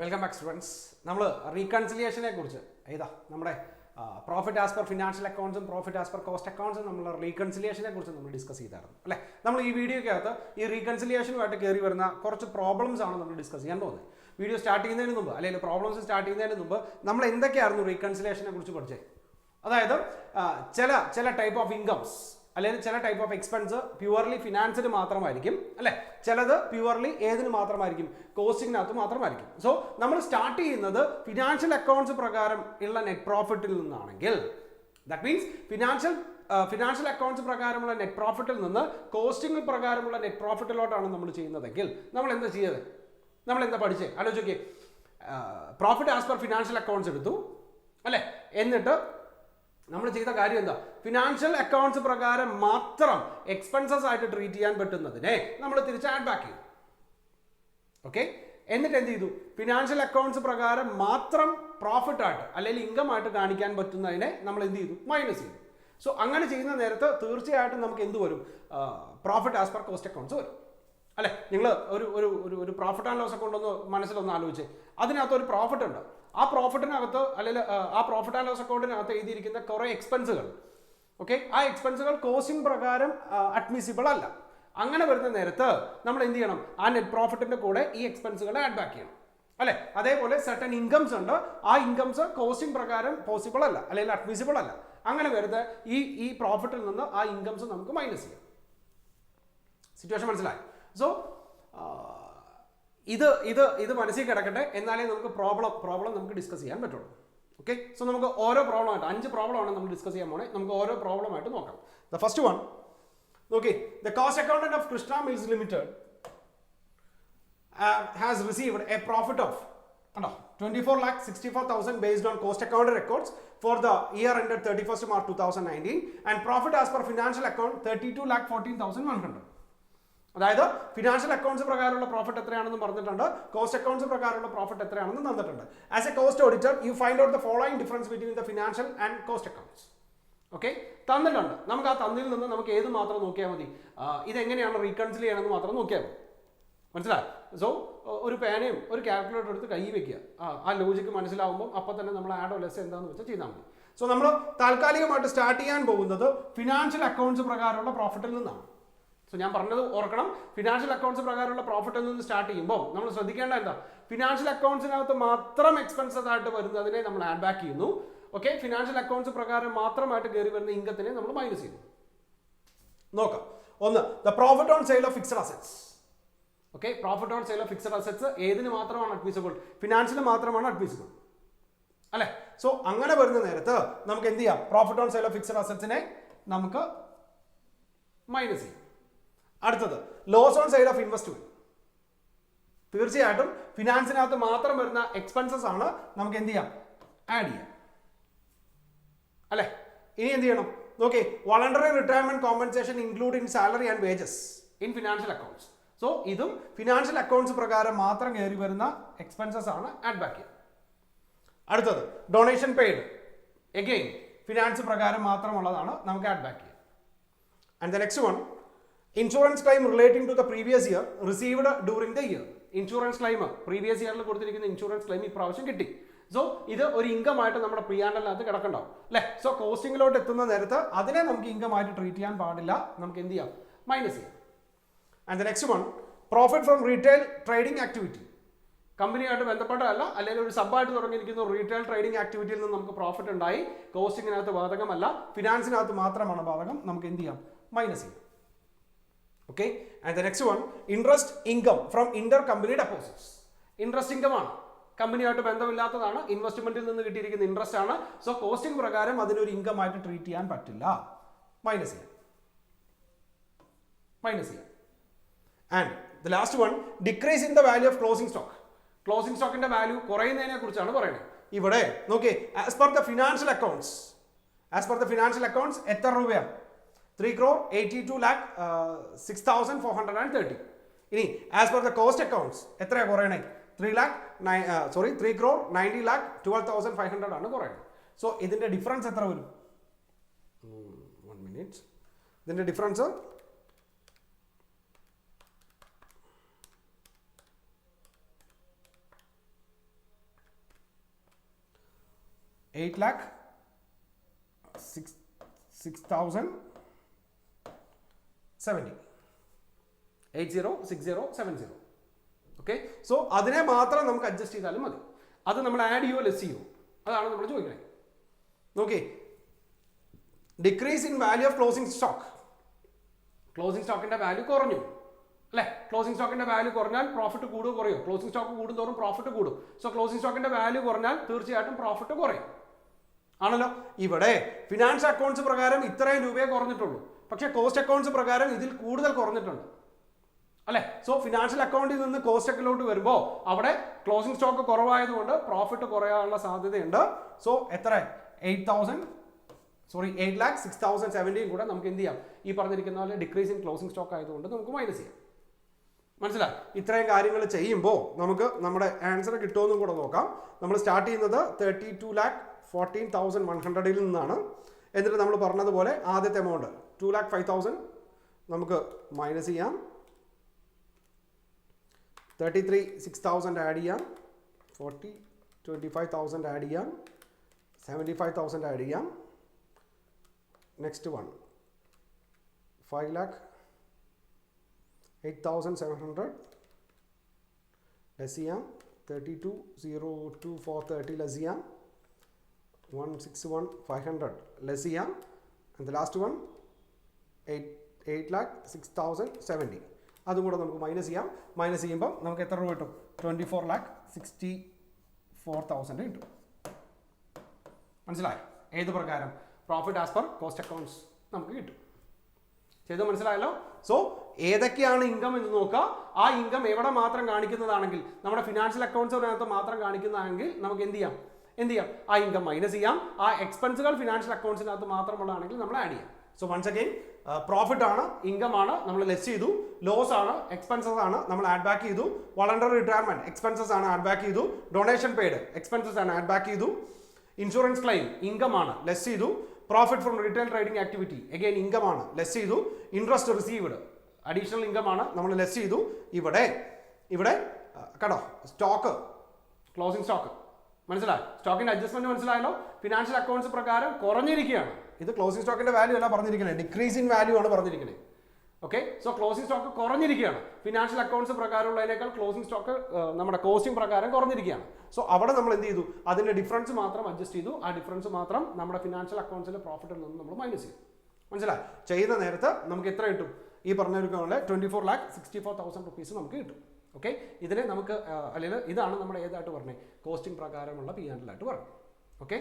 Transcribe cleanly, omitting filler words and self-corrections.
Welcome back students. നമ്മൾ റീകൺസിലിയേഷനെ കുറിച്ച് നമ്മുടെ പ്രോഫിറ്റ് ആസ് പെർ ഫിനാൻഷ്യൽ അക്കൗണ്ട്സും പ്രോഫിറ്റ് ആസ് പെർ കോസ്റ്റ് അക്കൗണ്ട്സും നമ്മൾ റീകൺസിലിയേഷനെ കുറിച്ച് നമ്മൾ ഡിസ്കസ് ചെയ്തായിരുന്നു അല്ലേ. നമ്മൾ ഈ വീഡിയോക്കകത്ത് ഈ റീകൺസിലിയേഷനുമായിട്ട് കയറി വരുന്ന കുറച്ച് പ്രോബ്ലംസ് ആണ് നമ്മൾ ഡിസ്കസ് ചെയ്യാൻ പോകുന്നത്. വീഡിയോ സ്റ്റാർട്ട് ചെയ്യുന്നതിന് മുമ്പ് അല്ലെങ്കിൽ പ്രോബ്ലംസ് സ്റ്റാർട്ട് ചെയ്യുന്നതിന് മുമ്പ് നമ്മൾ എന്തൊക്കെയായിരുന്നു റീകൺസിലിയേഷനെ കുറിച്ച് പഠിച്ചത്? അതായത് ചില ടൈപ്പ് ഓഫ് ഇൻകംസ് അല്ലെങ്കിൽ ചില ടൈപ്പ് ഓഫ് എക്സ്പെൻസ് പ്യുവർലി ഫിനാൻസിന് മാത്രമായിരിക്കും അല്ലെ, ചിലത് പ്യുവർലി ഏതിന് മാത്രമായിരിക്കും, കോസ്റ്റിങ്ങിനകത്ത് മാത്രമായിരിക്കും. സോ നമ്മൾ സ്റ്റാർട്ട് ചെയ്യുന്നത് ഫിനാൻഷ്യൽ അക്കൗണ്ട്സ് പ്രകാരം ഉള്ള നെറ്റ് പ്രോഫിറ്റിൽ നിന്നാണെങ്കിൽ ദാറ്റ് മീൻസ് ഫിനാൻഷ്യൽ അക്കൗണ്ട്സ് പ്രകാരമുള്ള നെറ്റ് പ്രോഫിറ്റിൽ നിന്ന് കോസ്റ്റിംഗ് പ്രകാരമുള്ള നെറ്റ് പ്രോഫിറ്റിലോട്ടാണ് നമ്മൾ ചെയ്യുന്നതെങ്കിൽ നമ്മൾ എന്താ ചെയ്തത്? നമ്മൾ എന്താ പഠിച്ചത്? ആലോചിക്കേ. Profit as per financial accounts എടുത്തു അല്ലെ, എന്നിട്ട് നമ്മൾ ചെയ്ത കാര്യം എന്താ? ഫിനാൻഷ്യൽ അക്കൗണ്ട്സ് പ്രകാരം മാത്രം എക്സ്പെൻസസ് ആയിട്ട് ട്രീറ്റ് ചെയ്യാൻ പറ്റുന്നതിനെ നമ്മൾ തിരിച്ച് ആഡ് ബാക്ക് ചെയ്തു. ഓക്കെ, എന്നിട്ട് എന്ത് ചെയ്തു? ഫിനാൻഷ്യൽ അക്കൗണ്ട്സ് പ്രകാരം മാത്രം പ്രോഫിറ്റ് ആയിട്ട് അല്ലെങ്കിൽ ഇൻകം ആയിട്ട് കാണിക്കാൻ പറ്റുന്നതിനെ നമ്മൾ എന്ത് ചെയ്തു? മൈനസ് ചെയ്തു. സോ അങ്ങനെ ചെയ്യുന്ന നേരത്ത് തീർച്ചയായിട്ടും നമുക്ക് എന്ത് വരും? Profit as per cost accounts വരും അല്ലെ. നിങ്ങൾ ഒരു പ്രോഫിറ്റ് ആൻഡ് ലോസ് അക്കൗണ്ട് ഒന്ന് മനസ്സിലൊന്ന് ആലോചിച്ച്, അതിനകത്ത് ഒരു പ്രോഫിറ്റ് ഉണ്ട്. ആ പ്രോഫിറ്റിനകത്ത് അല്ലെങ്കിൽ ആ പ്രോഫിറ്റ് ആൻഡ് ലോസ് അക്കൗണ്ടിനകത്ത് എഴുതിയിരിക്കുന്ന കുറേ എക്സ്പെൻസുകൾ, ഓക്കെ, ആ എക്സ്പെൻസുകൾ കോസ്റ്റിംഗ് പ്രകാരം അഡ്മിസിബിൾ അല്ല. അങ്ങനെ വരുന്ന നേരത്ത് നമ്മൾ എന്ത് ചെയ്യണം? ആ നെറ്റ് പ്രോഫിറ്റിന്റെ കൂടെ ഈ എക്സ്പെൻസുകളെ ആഡ് ബാക്ക് ചെയ്യണം അല്ലെ. അതേപോലെ സർട്ടൻ ഇൻകംസ് ഉണ്ട്, ആ ഇൻകംസ് കോസ്റ്റിംഗ് പ്രകാരം പോസിബിൾ അല്ല അല്ലെങ്കിൽ അഡ്മിസിബിൾ അല്ല. അങ്ങനെ വരുന്ന ഈ പ്രോഫിറ്റിൽ നിന്ന് ആ ഇൻകംസ് നമുക്ക് മൈനസ് ചെയ്യാം. സിറ്റുവേഷൻ മനസ്സിലായി? സോ ഇത് മനസ്സിൽ കിടക്കട്ടെ, എന്നാലേ നമുക്ക് പ്രോബ്ലം നമുക്ക് ഡിസ്കസ് ചെയ്യാൻ പറ്റുള്ളൂ. ഓക്കെ, സോ നമുക്ക് ഓരോ പ്രോബ്ലം ആയിട്ട് 5 പ്രോബ്ലമാണ് നമ്മൾ ഡിസ്കസ് ചെയ്യാൻ പോണേ. നമുക്ക് ഓരോ പ്രോബ്ലം ആയിട്ട് നോക്കാം. The first one, okay, the cost accountant of Krishna Mills Limited has received a profit of 24,64,000 based on cost account records for the year ended 31st March 2019 and profit as per financial account 32,14,100. അതായത് financial accounts പ്രകാരമുള്ള profit എത്രയാണെന്ന് പറഞ്ഞിട്ടുണ്ട്, cost accounts പ്രകാരമുള്ള profit എത്രയാണെന്ന് തന്നിട്ടുണ്ട്. As A cost auditor you find out the following difference between the financial and cost accounts. Okay, തന്നിട്ടുണ്ട്. നമുക്ക് ആ തന്നിൽ നിന്ന് നമുക്ക് ഏത് മാത്രം നോക്കിയാൽ മതി? ഇതെങ്ങനെയാണ് റീകൺസിൽ ചെയ്യണമെന്ന് മാത്രം നോക്കിയാൽ മതി. മനസ്സിലായി? സോ ഒരു പേനയും ഒരു കാൽക്കുലേറ്റർ എടുത്ത് കൈ വെക്കുക. ആ ലോജിക്ക് മനസ്സിലാവുമ്പോൾ അപ്പം തന്നെ നമ്മൾ ആഡോ ലെസ് എന്താണെന്ന് വെച്ചാൽ ചെയ്താൽ മതി. സോ നമ്മൾ താൽക്കാലികമായിട്ട് സ്റ്റാർട്ട് ചെയ്യാൻ പോകുന്നത് ഫിനാൻഷ്യൽ അക്കൗണ്ട്സ് പ്രകാരമുള്ള പ്രോഫിറ്റിൽ നിന്നാണ്. സോ ഞാൻ പറഞ്ഞത് ഓർക്കണം, ഫിനാൻഷ്യൽ അക്കൗണ്ട്സ് പ്രകാരമുള്ള പ്രോഫിറ്റിൽ നിന്ന് സ്റ്റാർട്ട് ചെയ്യുമ്പോൾ നമ്മൾ ശ്രദ്ധിക്കേണ്ട എന്താ? ഫിനാൻഷ്യൽ അക്കൗണ്ട്സിനകത്ത് മാത്രം എക്സ്പെൻസസ് ആയിട്ട് വരുന്നതിനെ നമ്മൾ ആഡ് ബാക്ക് ചെയ്യുന്നു. ഓക്കെ, ഫിനാൻഷ്യൽ അക്കൗണ്ട്സ് പ്രകാരം മാത്രമായിട്ട് കയറി വരുന്ന ഇൻകത്തിനെ നമ്മൾ മൈനസ് ചെയ്യുന്നു. നോക്കാം. ഒന്ന്, the profit on sale of fixed assets. Okay, profit on sale of fixed assets ഏതിന് മാത്രമാണ് അഡ്മിസിബിൾ? ഫിനാൻഷ്യൽ മാത്രമാണ് അഡ്മിസിബിൾ അല്ലെ. സോ അങ്ങനെ വരുന്ന നേരത്ത് നമുക്ക് എന്ത് ചെയ്യാം? Profit on sale of fixed അസറ്റ്സിനെ നമുക്ക് മൈനസ് ചെയ്യാം. അടുത്തത്, loss on sale of investment. തീർച്ചയായിട്ടും ഫിനാൻസിനകത്ത് മാത്രം വരുന്ന എക്സ്പെൻസസ് ആണ് നമുക്ക് എന്ത് ചെയ്യാം? ആഡ് ചെയ്യാം അല്ലെ. ഇനി എന്ത് ചെയ്യണം? നോക്കേ, voluntary retirement compensation include in salary and wages in financial accounts. So ഇതും ഫിനാൻഷ്യൽ അക്കൗണ്ട്സ് പ്രകാരം മാത്രം കയറി വരുന്ന എക്സ്പെൻസസ് ആണ്, ആഡ് ബാക്ക് ചെയ്യാം. അടുത്തത്, ഡൊണേഷൻ പെയ്ഡ്, എഗെയിൻ ഫിനാൻസ് പ്രകാരം മാത്രമുള്ളതാണ്, നമുക്ക് ആഡ് ബാക്ക് ചെയ്യാം. And the next one, insurance claim relating to the previous year received during the year. Insurance claim previous ഇയറിൽ കൊടുത്തിരിക്കുന്ന ഇൻഷുറൻസ് ക്ലെയിം ഇപ്രാവശ്യം കിട്ടി. സോ ഇത് ഒരു ഇൻകം ആയിട്ട് നമ്മുടെ പ്രിയാൻഡലിനകത്ത് കിടക്കണ്ടാവും അല്ലെ. സോ കോസ്റ്റിംഗിലോട്ട് എത്തുന്ന നേരത്ത് അതിനെ നമുക്ക് ഇൻകം ആയിട്ട് ട്രീറ്റ് ചെയ്യാൻ പാടില്ല, നമുക്ക് എന്ത് ചെയ്യാം? മൈനസ് ചെയ്യാം. And the next one, profit from retail trading activity. കമ്പനിയായിട്ട് ബന്ധപ്പെട്ടതല്ല, അല്ലെങ്കിൽ ഒരു സബ്ബായിട്ട് തുടങ്ങിയിരിക്കുന്ന റീറ്റെയിൽ ട്രേഡിംഗ് ആക്ടിവിറ്റിയിൽ നിന്ന് നമുക്ക് പ്രോഫിറ്റ് ഉണ്ടായി, കോസ്റ്റിങ്ങിനകത്ത് ബാധകമല്ല, ഫിനാൻസിനകത്ത് മാത്രമാണ് ബാധകം, നമുക്ക് എന്ത് ചെയ്യാം? മൈനസ് ചെയ്യാം. Okay, and the next one, interest income from intercompany deposits. Interest income ആണ്, കമ്പനിയായിട്ട് ബന്ധമില്ലാത്തതാണ്, ഇൻവെസ്റ്റ്മെന്റിൽ നിന്ന് കിട്ടിയിരിക്കുന്ന ഇൻട്രസ്റ്റ് ആണ്. സോ കോസ്റ്റിംഗ് പ്രകാരം അതിനൊരു ഇൻകം ആയിട്ട് ട്രീറ്റ് ചെയ്യാൻ പറ്റില്ല, മൈനസ് ചെയ്യാം. And the last one, decrease in the value of closing stock. Closing സ്റ്റോക്കിന്റെ വാല്യൂ കുറയുന്നതിനെ കുറിച്ചാണ് പറയുന്നത് ഇവിടെ. നോക്കേ, as per the financial accounts എത്ര രൂപയാണ്? 3,82,06,430. ഇനി as per the cost accounts എത്രയാണ് കുറയണേ? 3,90,12,500 ആണ് കുറയണേ. സോ ഇതിന്റെ ഡിഫറൻസ് എത്ര വരും? 1 minute. ഇതിന്റെ ഡിഫറൻസ് 8,60,70. 806070. ഓക്കെ, സോ അതിനെ മാത്രം നമുക്ക് അഡ്ജസ്റ്റ് ചെയ്താലും മതി. അത് നമ്മൾ ആഡ് ചെയ്യുമോ ലെസ് ചെയ്യുമോ അതാണ് നമ്മൾ ചോദിക്കുന്നത്. നോക്കി, decrease in value of closing stock. Closing സ്റ്റോക്കിന്റെ വാല്യൂ കുറഞ്ഞു അല്ലെ? ക്ലോസിംഗ് സ്റ്റോക്കിന്റെ വാല്യൂ കുറഞ്ഞാൽ പ്രോഫിറ്റ് കൂടുമോ കുറയോ? ക്ലോസിംഗ് സ്റ്റോക്ക് കൂടുന്തോറും പ്രോഫിറ്റ് കൂടും. സോ ക്ലോസിംഗ് സ്റ്റോക്കിന്റെ വാല്യൂ കുറഞ്ഞാൽ തീർച്ചയായിട്ടും പ്രോഫിറ്റ് കുറയും ആണല്ലോ. ഇവിടെ ഫിനാൻസ് അക്കൗണ്ട്സ് പ്രകാരം ഇത്രയും രൂപയെ കുറഞ്ഞിട്ടുള്ളൂ, പക്ഷേ കോസ്റ്റ് അക്കൗണ്ട്സ് പ്രകാരം ഇതിൽ കൂടുതൽ കുറഞ്ഞിട്ടുണ്ട് അല്ലെ? സോ ഫിനാൻഷ്യൽ അക്കൗണ്ടിൽ നിന്ന് കോസ്റ്റ് അക്കൗണ്ടിലോട്ട് വരുമ്പോൾ അവിടെ ക്ലോസിംഗ് സ്റ്റോക്ക് കുറവായതുകൊണ്ട് പ്രോഫിറ്റ് കുറയാനുള്ള സാധ്യതയുണ്ട്. സോ എത്ര 8,06,070 കൂടെ നമുക്ക് എന്ത് ചെയ്യാം? ഈ പറഞ്ഞിരിക്കുന്ന പോലെ ഡിക്രീസ് ഇൻ ക്ലോസിംഗ് സ്റ്റോക്ക് ആയതുകൊണ്ട് നമുക്ക് മൈനസ് ചെയ്യാം. മനസ്സിലായി? ഇത്രയും കാര്യങ്ങൾ ചെയ്യുമ്പോൾ നമുക്ക് നമ്മുടെ ആൻസർ കിട്ടുമെന്നും കൂടെ നോക്കാം. നമ്മൾ സ്റ്റാർട്ട് ചെയ്യുന്നത് 32,14,100 നിന്നാണ്. എന്നിട്ട് നമ്മൾ പറഞ്ഞതുപോലെ ആദ്യത്തെ എമൗണ്ട് 2,05,000 നമുക്ക് മൈനസ് ചെയ്യാം. 33,6,000 ആഡ് ചെയ്യാം. 25,000 ആഡ് ചെയ്യാം. 75,000 ആഡ് ചെയ്യാം. നെക്സ്റ്റ് വൺ 5,08,700 ലെസ് ചെയ്യാം. 32,02430 ലെസ് ചെയ്യാം. 161,500 ലെസ് ചെയ്യാം. ആൻഡ് ദ ലാസ്റ്റ് വൺ 8,06,070 അതും കൂടെ നമുക്ക് മൈനസ് ചെയ്യാം. മൈനസ് ചെയ്യുമ്പോൾ നമുക്ക് എത്ര രൂപ കിട്ടും? 24,64,000 കിട്ടും. മനസ്സിലായോ? ഏത് പ്രകാരം? Profit as per cost accounts നമുക്ക് കിട്ടും. ചെയ്ത് മനസ്സിലായല്ലോ? സോ ഏതൊക്കെയാണ് ഇൻകം എന്ന് നോക്കുക. ആ ഇൻകം എവിടെ മാത്രം കാണിക്കുന്നതാണെങ്കിൽ, നമ്മുടെ ഫിനാൻഷ്യൽ അക്കൗണ്ട്സിനകത്ത് മാത്രം കാണിക്കുന്നതാണെങ്കിൽ നമുക്ക് എന്ത് ചെയ്യാം? ആ ഇൻകം മൈനസ് ചെയ്യാം. ആ എക്സ്പെൻസുകൾ ഫിനാൻഷ്യൽ അക്കൗണ്ട്സിനകത്ത് മാത്രമുള്ളതാണെങ്കിൽ നമ്മൾ ആഡ് ചെയ്യാം. സോ വൺസ് അഗെയിൻ, പ്രോഫിറ്റ് ആണ്, ഇൻകം ആണ്, നമ്മൾ ലെസ് ചെയ്തു. ലോസ് ആണ്, എക്സ്പെൻസസ് ആണ്, നമ്മൾ ആഡ് ബാക്ക് ചെയ്തു. വോളണ്ടറി റിട്ടയർമെന്റ് എക്സ്പെൻസസ് ആണ്, ആഡ് ബാക്ക് ചെയ്തു. ഡൊണേഷൻ പെയ്ഡ് എക്സ്പെൻസസ് ആണ്, ആഡ് ബാക്ക് ചെയ്തു. ഇൻഷുറൻസ് ക്ലെയിം ഇൻകം ആണ്, ലെസ് ചെയ്തു. Profit from retail trading activity again income ആണ്, ലെസ് ചെയ്തു. ഇൻട്രസ്റ്റ് റിസീവ്ഡ് അഡീഷണൽ ഇൻകം ആണ്, നമ്മൾ ലെസ് ചെയ്തു. ഇവിടെ കേട്ടോ, സ്റ്റോക്ക്, ക്ലോസിംഗ് സ്റ്റോക്ക് മനസ്സിലായി? സ്റ്റോക്കിന്റെ അഡ്ജസ്റ്റ്മെന്റ് മനസ്സിലായല്ലോ? ഫിനാൻഷ്യൽ അക്കൗണ്ട്സ് പ്രകാരം കുറഞ്ഞിരിക്കുകയാണ്. ഇത് ക്ലോസിംഗ് സ്റ്റോക്കിന്റെ വാല്യൂ അല്ല പറഞ്ഞിരിക്കുന്നത്, ഡിക്രീസ് ഇൻ വാല്യൂ ആണ് പറഞ്ഞിരിക്കുന്നത്. ഓക്കെ, സോ ക്ലോസിംഗ് സ്റ്റോക്ക് കുറഞ്ഞിരിക്കുകയാണ്. ഫിനാൻഷ്യൽ അക്കൗണ്ട്സ് പ്രകാരമുള്ളതിനേക്കാൾ ക്ലോസിംഗ് സ്റ്റോക്ക് നമ്മുടെ കോസ്റ്റിംഗ് പ്രകാരം കുറഞ്ഞിരിക്കുകയാണ്. സോ അവിടെ നമ്മൾ എന്ത് ചെയ്തു? അതിന്റെ ഡിഫറൻസ് മാത്രം അഡ്ജസ്റ്റ് ചെയ്തു. ആ ഡിഫറൻസ് മാത്രം നമ്മുടെ ഫിനാൻഷ്യൽ അക്കൗണ്ട്സിലെ പ്രോഫിറ്റിൽ നിന്ന് നമ്മൾ മൈനസ് ചെയ്തു. മനസ്സിലായി? ചെയ്യുന്ന നേരത്ത് നമുക്ക് എത്ര കിട്ടും? ഈ പറഞ്ഞ 24,64,000 റുപ്പീസ് നമുക്ക് കിട്ടും. ഓക്കെ, ഇതിനെ നമുക്ക് അല്ലെങ്കിൽ ഇതാണ് നമ്മുടെ ഏതായിട്ട് പറഞ്ഞത്? കോസ്റ്റിംഗ് പ്രകാരമുള്ള P&L ആയിട്ട് പറഞ്ഞു. ഓക്കെ.